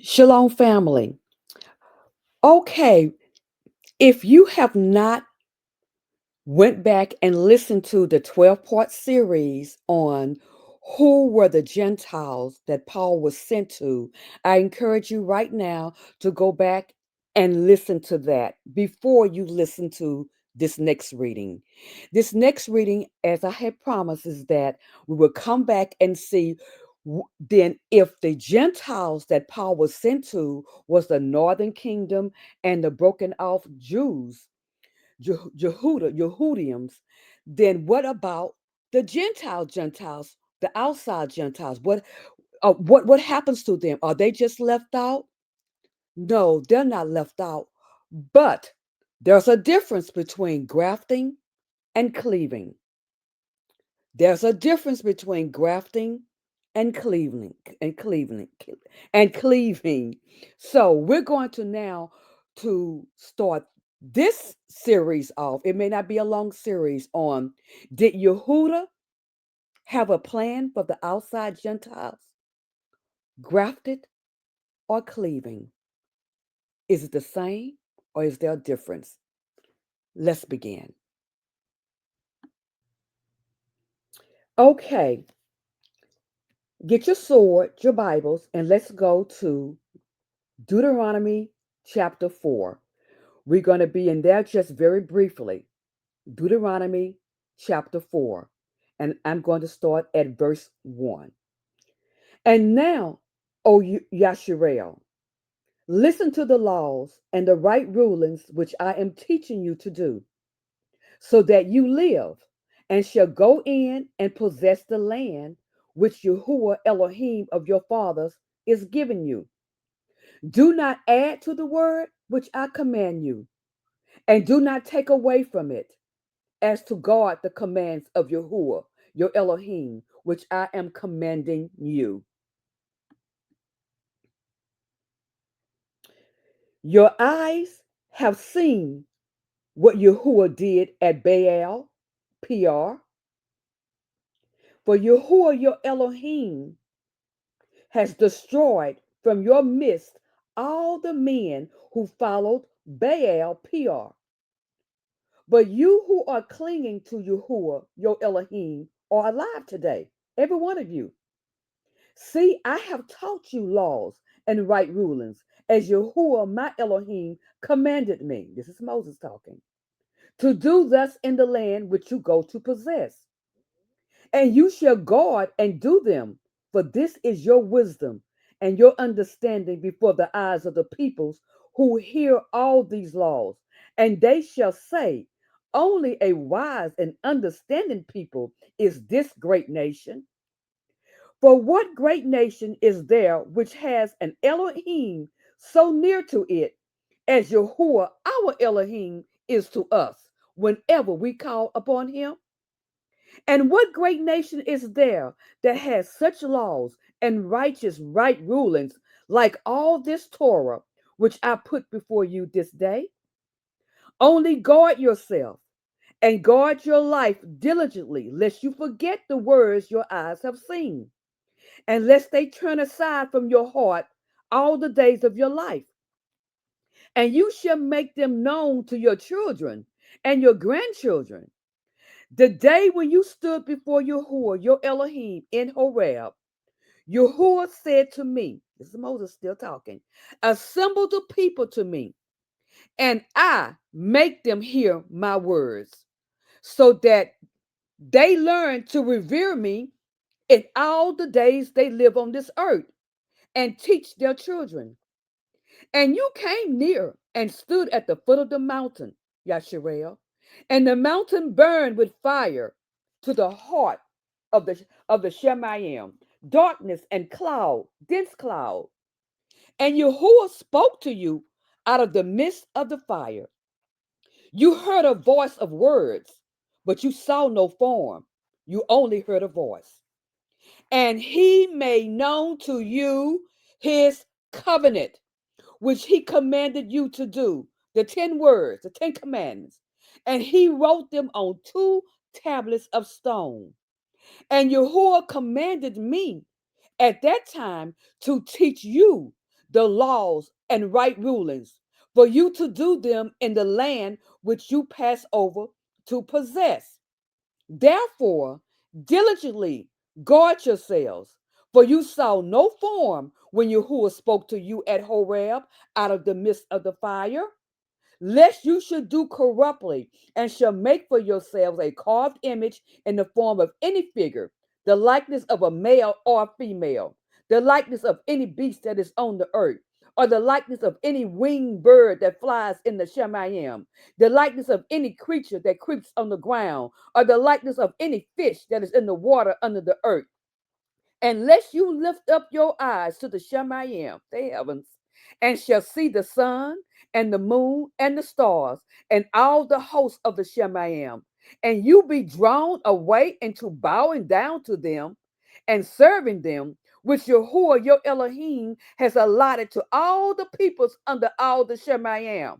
Shalom, family. Okay, if you have not went back and listened to the 12-part series on who were the Gentiles that Paul was sent to, I encourage you right now to go back and listen to that before you listen to this next reading. This next reading, as I had promised, is that we will come back and see then if the Gentiles that Paul was sent to was the northern kingdom and the broken off Jews, Yehudians, then what about the Gentiles, the outside Gentiles? What happens to them? Are they just left out? No, they're not left out. But there's a difference between grafting and cleaving. There's a difference between grafting and cleaving. So we're going to now to start this series off. It may not be a long series on did Yehuda have a plan for the outside Gentiles, grafted or cleaving? Is it the same or is there a difference? Let's begin. Okay, get your sword, your Bibles, and let's go to Deuteronomy chapter 4. We're going to be in there just very briefly. Deuteronomy chapter 4. And I'm going to start at verse 1. And now, O Yasharel, listen to the laws and the right rulings which I am teaching you to do, so that you live and shall go in and possess the land which Yahuwah Elohim of your fathers is giving you. Do not add to the word which I command you, and do not take away from it, as to guard the commands of Yahuwah, your Elohim, which I am commanding you. Your eyes have seen what Yahuwah did at Baal PR, for Yahuwah, your Elohim, has destroyed from your midst all the men who followed Baal PR. But you who are clinging to Yahuwah, your Elohim, are alive today, every one of you. See, I have taught you laws and right rulings, as Yahuwah, my Elohim, commanded me. This is Moses talking. To do thus in the land which you go to possess. And you shall guard and do them, for this is your wisdom and your understanding before the eyes of the peoples who hear all these laws. And they shall say, only a wise and understanding people is this great nation. For what great nation is there which has an Elohim so near to it as Yahuwah, our Elohim, is to us whenever we call upon him? And what great nation is there that has such laws and righteous right rulings like all this Torah which I put before you this day? Only guard yourself and guard your life diligently, lest you forget the words your eyes have seen, and lest they turn aside from your heart all the days of your life. And you shall make them known to your children and your grandchildren. The day when you stood before Yahuwah, your Elohim, in Horeb, Yahuwah said to me, this is Moses still talking, assemble the people to me, and I make them hear my words, so that they learn to revere me in all the days they live on this earth, and teach their children. And you came near and stood at the foot of the mountain, Yasharel, and the mountain burned with fire to the heart of the Shemayim, darkness and cloud, dense cloud. And Yahuwah spoke to you out of the midst of the fire. You heard a voice of words, but you saw no form. You only heard a voice. And he made known to you his covenant, which he commanded you to do, the 10 words, the 10 commandments. And he wrote them on 2 tablets of stone. And Yahuwah commanded me at that time to teach you the laws and right rulings, for you to do them in the land which you pass over to possess. Therefore, diligently guard yourselves, for you saw no form when Yahuwah spoke to you at Horeb out of the midst of the fire, lest you should do corruptly, and shall make for yourselves a carved image in the form of any figure, the likeness of a male or a female, the likeness of any beast that is on the earth, or the likeness of any winged bird that flies in the Shemayim, the likeness of any creature that creeps on the ground, or the likeness of any fish that is in the water under the earth. Unless you lift up your eyes to the Shemayim, the heavens, and shall see the sun and the moon and the stars and all the hosts of the Shemayim, and you be drawn away into bowing down to them and serving them, which Yahuwah your Elohim has allotted to all the peoples under all the Shemayim.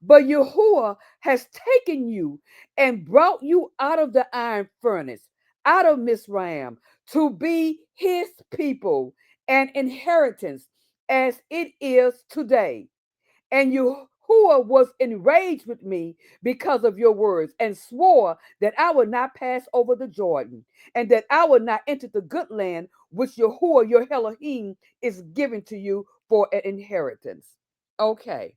But Yahuwah has taken you and brought you out of the iron furnace, out of Mizraim, to be his people and inheritance as it is today. And Yahuwah was enraged with me because of your words and swore that I would not pass over the Jordan and that I would not enter the good land which Yahuwah your Elohim is giving to you for an inheritance. Okay.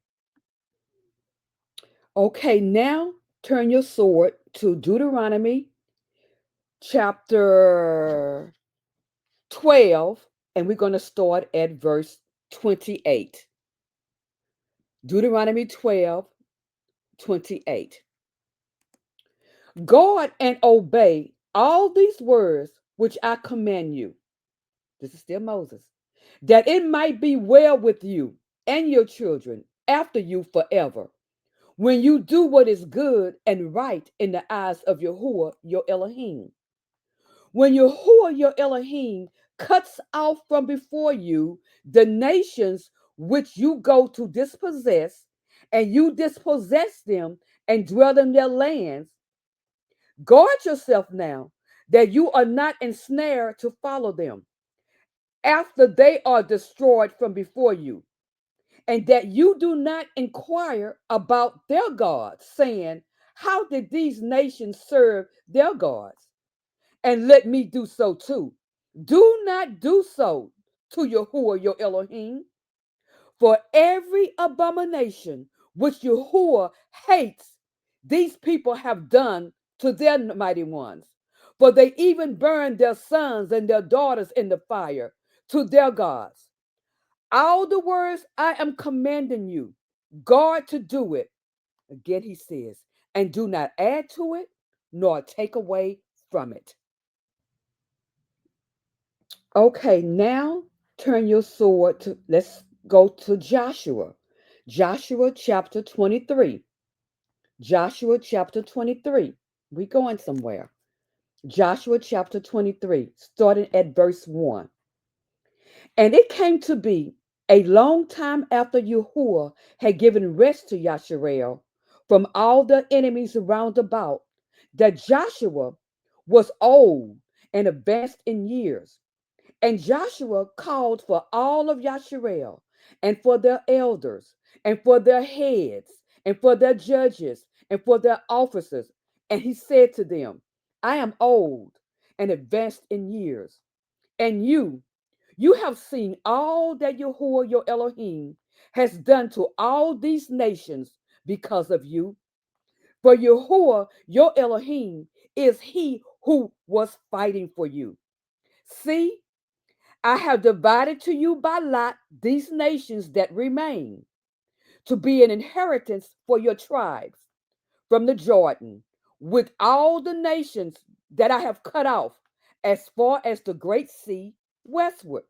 Okay, now turn your sword to Deuteronomy chapter 12, and we're going to start at verse 28. Deuteronomy 12:28. Guard and obey all these words which I command you. This is still Moses. That it might be well with you and your children after you forever, when you do what is good and right in the eyes of Yahuwah your Elohim. When Yahuwah your Elohim cuts off from before you the nations which you go to dispossess, and you dispossess them and dwell in their lands, guard yourself now that you are not ensnared to follow them after they are destroyed from before you, and that you do not inquire about their gods, saying, how did these nations serve their gods? And let me do so too. Do not do so to Yahuwah your Elohim, for every abomination which Yahuwah hates, these people have done to their mighty ones. For they even burned their sons and their daughters in the fire to their gods. All the words I am commanding you, guard to do it. Again, he says, and do not add to it nor take away from it. Okay, now turn your sword to, let's go to Joshua. Joshua chapter 23. Joshua chapter 23. We going somewhere. Joshua chapter 23, starting at verse 1. And it came to be a long time after Yahuwah had given rest to Yasharel from all the enemies round about, that Joshua was old and advanced in years. And Joshua called for all of Yasharel, and for their elders, and for their heads, and for their judges, and for their officers. And he said to them, I am old and advanced in years, and you have seen all that Yahuwah your Elohim has done to all these nations because of you. For Yahuwah your Elohim is he who was fighting for you. See, I have divided to you by lot these nations that remain, to be an inheritance for your tribes from the Jordan, with all the nations that I have cut off as far as the great sea westward.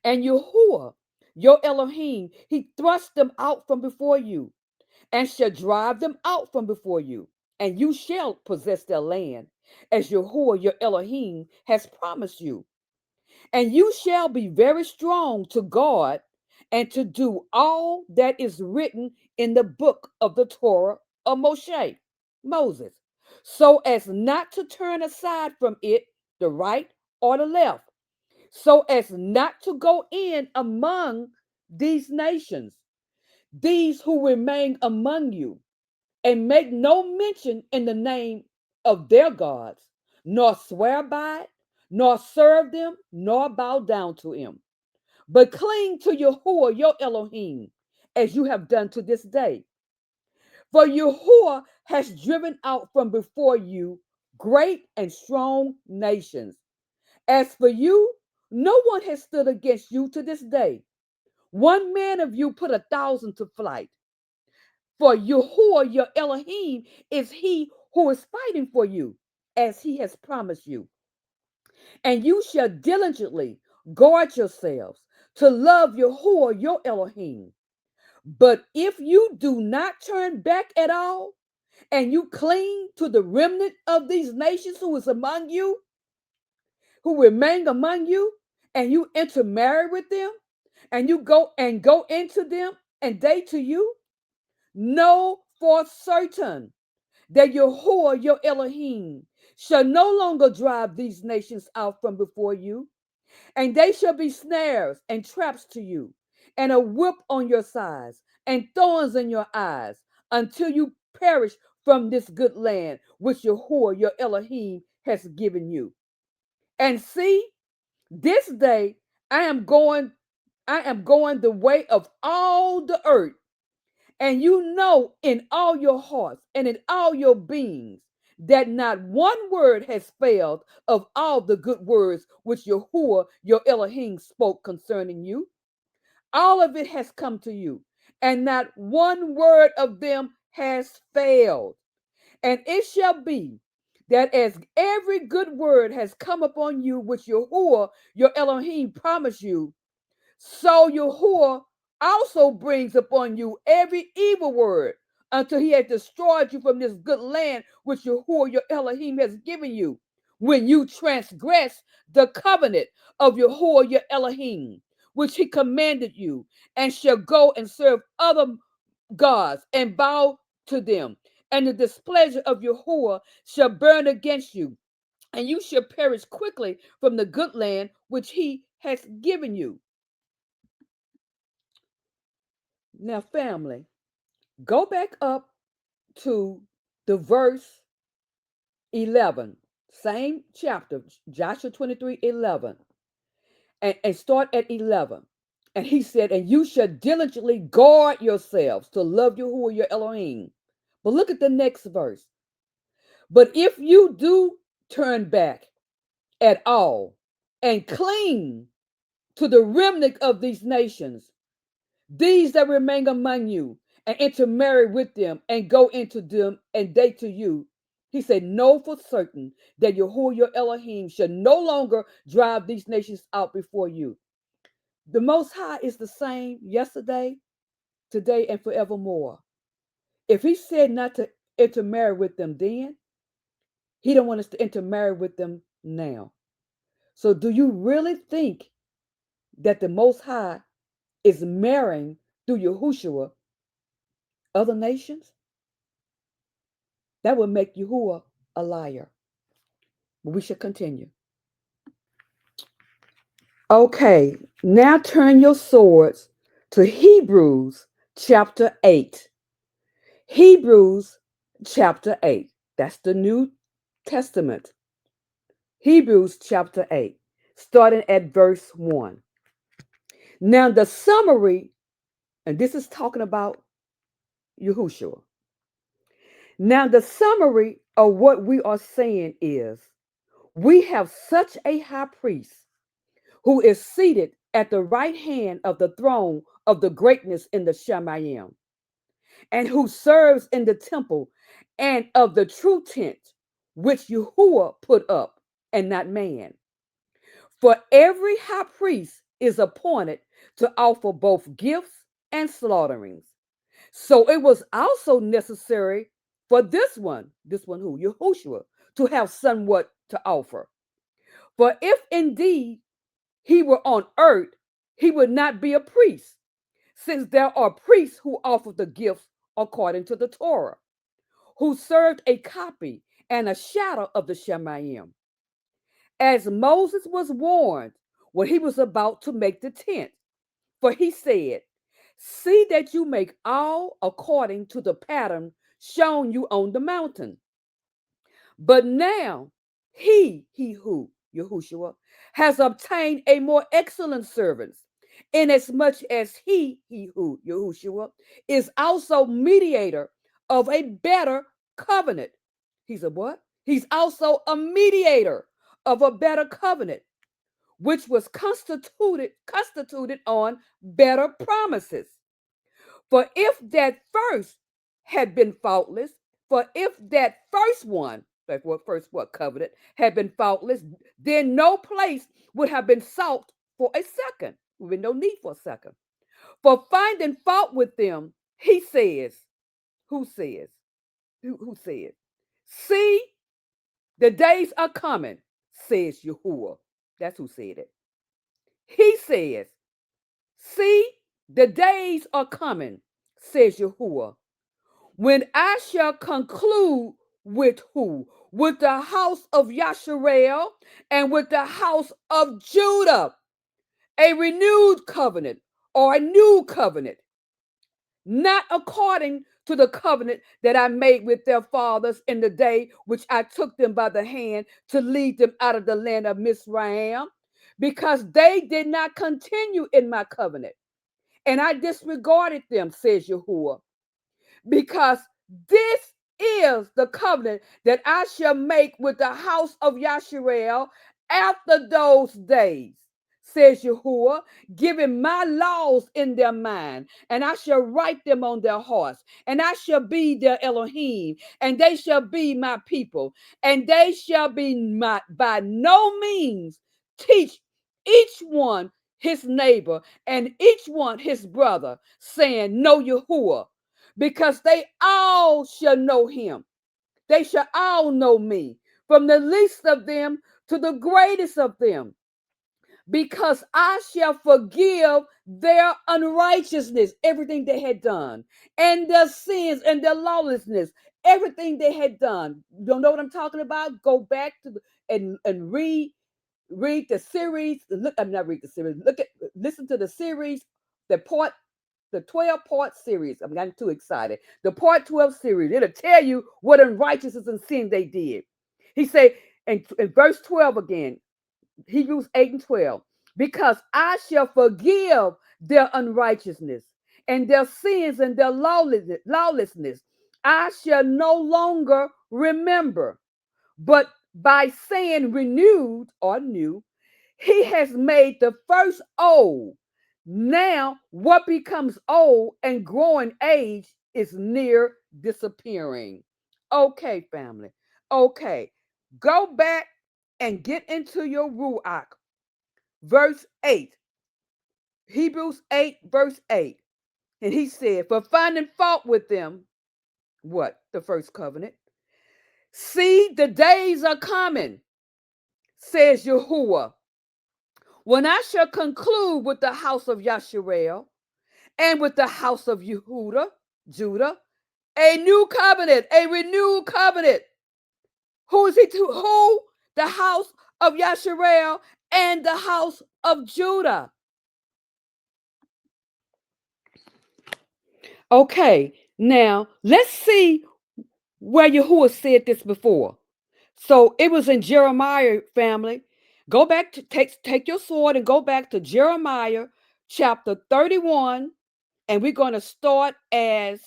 And Yahuwah, your Elohim, he thrust them out from before you, and shall drive them out from before you, and you shall possess their land, as Yahuwah, your Elohim, has promised you. And you shall be very strong to guard and to do all that is written in the book of the Torah of Moses, so as not to turn aside from it the right or the left, so as not to go in among these nations, these who remain among you, and make no mention in the name of their gods, nor swear by it, nor serve them, nor bow down to him, but cling to Yahuwah your Elohim, as you have done to this day. For Yahuwah has driven out from before you great and strong nations. As for you, no one has stood against you to this day. One man of you put 1,000 to flight. For Yahuwah your Elohim is he who is fighting for you, as he has promised you. And you shall diligently guard yourselves to love Yahuwah your Elohim. But if you do not turn back at all, and you cling to the remnant of these nations who is among you, who remain among you, and you intermarry with them, and you go into them, and they to you, know for certain that Yahuwah your Elohim shall no longer drive these nations out from before you, and they shall be snares and traps to you, and a whip on your sides, and thorns in your eyes, until you perish from this good land which Yahuwah your Elohim has given you. And see, this day I am going the way of all the earth, and you know in all your hearts and in all your beings that not one word has failed of all the good words which Yahuwah your Elohim spoke concerning you. All of it has come to you, and not one word of them has failed. And it shall be that as every good word has come upon you, which Yahuwah your Elohim promised you, so Yahuwah also brings upon you every evil word until he has destroyed you from this good land which Yahuwah your Elohim has given you, when you transgress the covenant of Yahuwah your Elohim, which he commanded you, and shall go and serve other gods and bow to them. And the displeasure of Yahuwah shall burn against you, and you shall perish quickly from the good land which he has given you. Now, family, go back up to the verse 11, same chapter, Joshua 23:11, and start at 11. And he said, and you shall diligently guard yourselves to love Yahuwah your Elohim. But look at the next verse. But if you do turn back at all and cling to the remnant of these nations, these that remain among you, and intermarry with them and go into them and they to you, he said, know for certain that Yahuwah your Elohim shall no longer drive these nations out before you. The Most High is the same yesterday, today, and forevermore. If he said not to intermarry with them then, he don't want us to intermarry with them now. So do you really think that the Most High is marrying through Yahushua other nations? That would make Yahuwah a liar. But we should continue. Okay, now turn your swords to Hebrews chapter 8. Hebrews chapter 8. That's the New Testament. Hebrews chapter 8, starting at verse 1. Now, the summary, and this is talking about Yahushua. Now, the summary of what we are saying is we have such a high priest who is seated at the right hand of the throne of the greatness in the Shemayim, and who serves in the temple and of the true tent, which Yahuwah put up, and not man. For every high priest is appointed to offer both gifts and slaughterings. So it was also necessary for this one who, Yahushua, to have somewhat to offer. For if indeed he were on earth, he would not be a priest, since there are priests who offer the gifts according to the Torah, who served a copy and a shadow of the Shemayim. As Moses was warned when he was about to make the tent. For he said, see that you make all according to the pattern shown you on the mountain. But now he who, Yahushua, has obtained a more excellent servant, inasmuch as he who, Yahushua, is also mediator of a better covenant. He's a what? He's also a mediator of a better covenant, which was constituted on better promises. For if that first had been faultless, for if that first one, like what covenant had been faultless, then no place would have been sought for a second. There would be no need for a second. For finding fault with them, he says, who says? Who says? See, the days are coming, says Yahuwah. That's who said it. He says, see, the days are coming, says Yahuwah, when I shall conclude with who? With the house of Yasharel and with the house of Judah, a renewed covenant or a new covenant, not according to the covenant that I made with their fathers in the day which I took them by the hand to lead them out of the land of Mizraim, because they did not continue in my covenant, and I disregarded them, says Yahuwah. Because this is the covenant that I shall make with the house of Yasharel after those days, says Yahuwah, giving my laws in their mind, and I shall write them on their hearts, and I shall be their Elohim, and they shall be my people, and they shall be my, by no means teach each one his neighbor and each one his brother, saying, know Yahuwah, because they all shall know him. They shall all know me, from the least of them to the greatest of them, because I shall forgive their unrighteousness, everything they had done, and their sins and their lawlessness, everything they had done. You don't know what I'm talking about? Go back to and read the series. Look, I'm not read the series. Listen to the series, the 12-part series. I'm getting too excited. The part 12 series. It'll tell you what unrighteousness and sin they did. He said in verse 12 again, Hebrews 8 and 12, because I shall forgive their unrighteousness and their sins and their lawlessness. I shall no longer remember. But by saying renewed or new, he has made the first old. Now, what becomes old and growing age is near disappearing. Okay, family. Okay. Go back and get into your Ruach. Verse 8. Hebrews 8, verse 8. And he said, for finding fault with them, what? The first covenant. See, the days are coming, says Yahuwah, when I shall conclude with the house of Yasharel and with the house of Judah, a new covenant, a renewed covenant. Who is he to? Who? The house of Yasharel and the house of Judah. Okay, now let's see where Yahuwah said this before. So it was in Jeremiah, family. Go back to take your sword and go back to Jeremiah chapter 31, and we're going to start as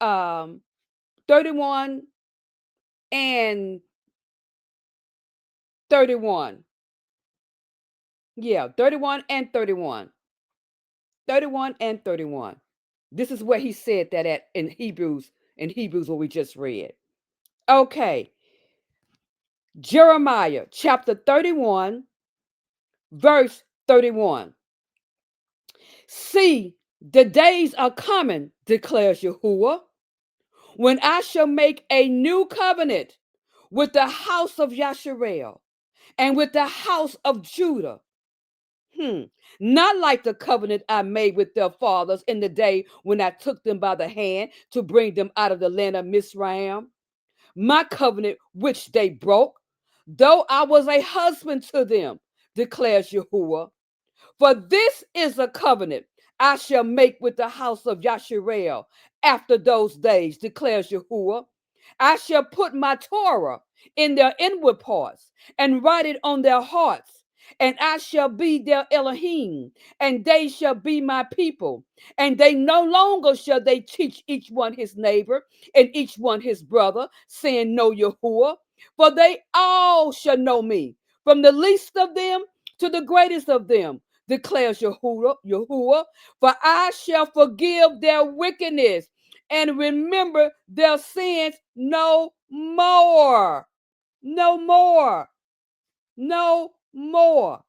31 and 31. Yeah, 31 and 31. 31 and 31. This is where he said that at in Hebrews what we just read. Okay. Jeremiah chapter 31, verse 31. See, the days are coming, declares Yahuwah, when I shall make a new covenant with the house of Yasharel and with the house of Judah. Not like the covenant I made with their fathers in the day when I took them by the hand to bring them out of the land of Mizraim. My covenant which they broke, though I was a husband to them, declares Yahuwah. For this is a covenant I shall make with the house of Yasharel after those days, declares Yahuwah. I shall put my Torah in their inward parts and write it on their hearts. And I shall be their Elohim, and they shall be my people. And they no longer shall they teach each one his neighbor and each one his brother, saying, Know Yahuwah. For they all shall know me, from the least of them to the greatest of them, declares Yahuwah. For I shall forgive their wickedness and remember their sins no more. No more. No more.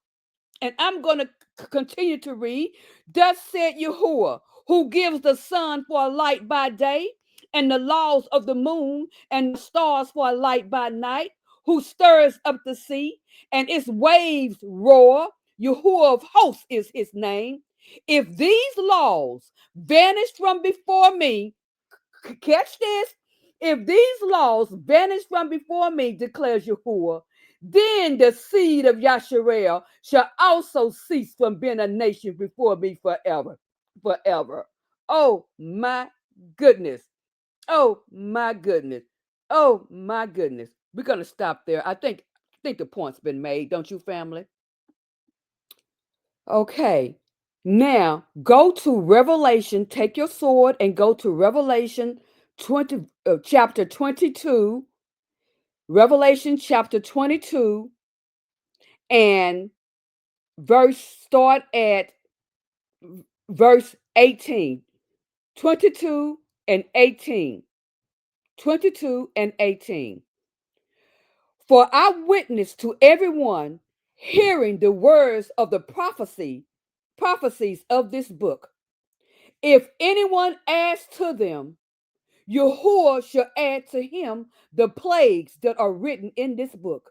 And I'm going to continue to read. Thus said Yahuwah, who gives the sun for a light by day, and the laws of the moon and the stars for a light by night, who stirs up the sea, and its waves roar. Yahuwah of hosts is his name. If these laws vanish from before me, catch this. If these laws vanish from before me, declares Yahuwah, then the seed of Yasharel shall also cease from being a nation before me forever. Forever. Oh my goodness. Oh my goodness. Oh my goodness. We're gonna stop there. I think the point's been made, don't you, family? Okay. Now go to Revelation. Take your sword and go to Revelation 20, chapter 22. Revelation chapter 22 and start at verse 18. 22 and 18. 22 and 18. For I witness to everyone hearing the words of the prophecies of this book. If anyone adds to them, Yahuwah shall add to him the plagues that are written in this book.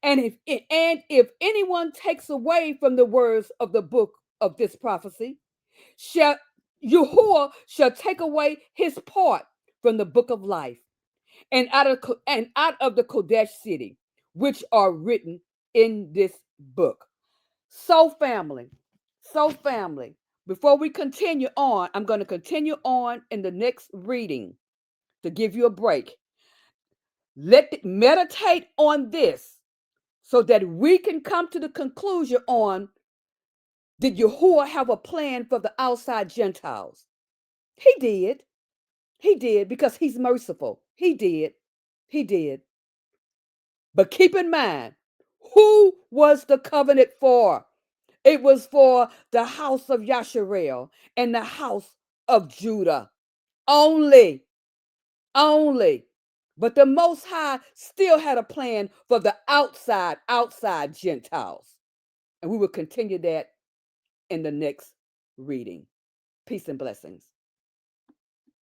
And if anyone takes away from the words of the book of this prophecy, shall Yahuwah shall take away his part from the book of life and out of the Kodesh city, which are written in this book. So family, so family. Before we continue on, I'm going to continue on in the next reading to give you a break. Meditate on this so that we can come to the conclusion on, did Yahuwah have a plan for the outside Gentiles? He did. He did because he's merciful. He did. He did. But keep in mind, who was the covenant for? It was for the house of Yasharel and the house of Judah. Only. Only. But the Most High still had a plan for the outside Gentiles. And we will continue that in the next reading. Peace and blessings.